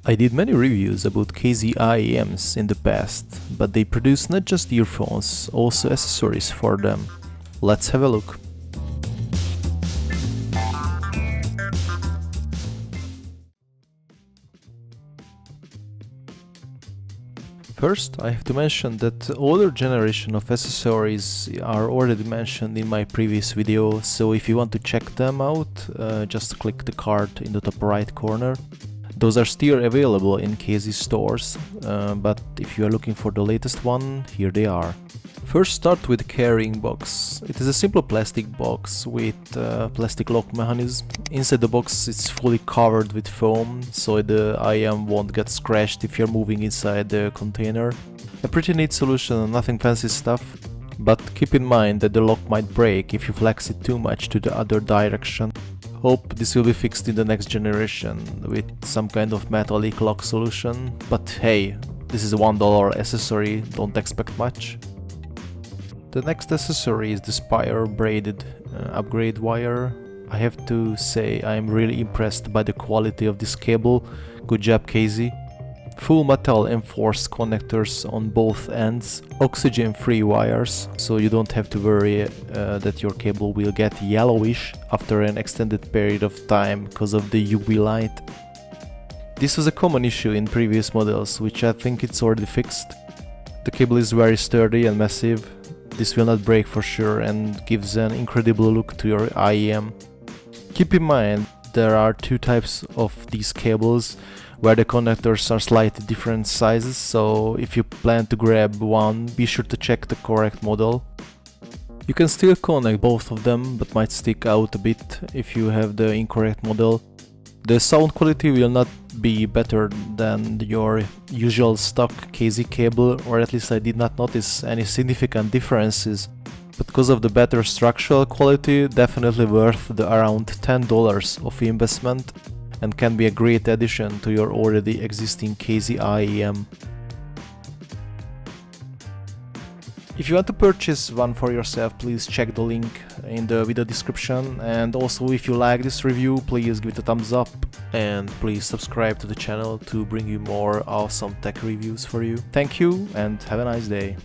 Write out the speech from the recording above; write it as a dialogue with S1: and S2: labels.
S1: I did many reviews about KZ IEMs in the past, but they produce not just earphones, also accessories for them. Let's have a look. First, I have to mention that the older generation of accessories are already mentioned in my previous video, so if you want to check them out, just click the card in the top right corner. Those are still available in KZ stores, but if you are looking for the latest one, here they are. First, start with the carrying box. It is a simple plastic box with plastic lock mechanism. Inside the box it's fully covered with foam, so the IEM won't get scratched if you're moving inside the container. A pretty neat solution, nothing fancy stuff, but keep in mind that the lock might break if you flex it too much to the other direction. Hope this will be fixed in the next generation with some kind of metallic lock solution, but hey, this is a $1 accessory, don't expect much. The next accessory is the Spire Braided upgrade wire. I have to say I am really impressed by the quality of this cable, good job KZ. Full metal enforced connectors on both ends, oxygen-free wires, so you don't have to worry that your cable will get yellowish after an extended period of time because of the UV light. This was a common issue in previous models, which I think it's already fixed. The cable is very sturdy and massive. This will not break for sure and gives an incredible look to your IEM. Keep in mind there are two types of these cables, where the connectors are slightly different sizes, so if you plan to grab one, be sure to check the correct model. You can still connect both of them, but might stick out a bit if you have the incorrect model. The sound quality will not be better than your usual stock KZ cable, or at least I did not notice any significant differences. But because of the better structural quality, definitely worth the around $10 of investment, and can be a great addition to your already existing KZ IEM. If you want to purchase one for yourself, please check the link in the video description, and also if you like this review, please give it a thumbs up and please subscribe to the channel to bring you more awesome tech reviews for you. Thank you and have a nice day.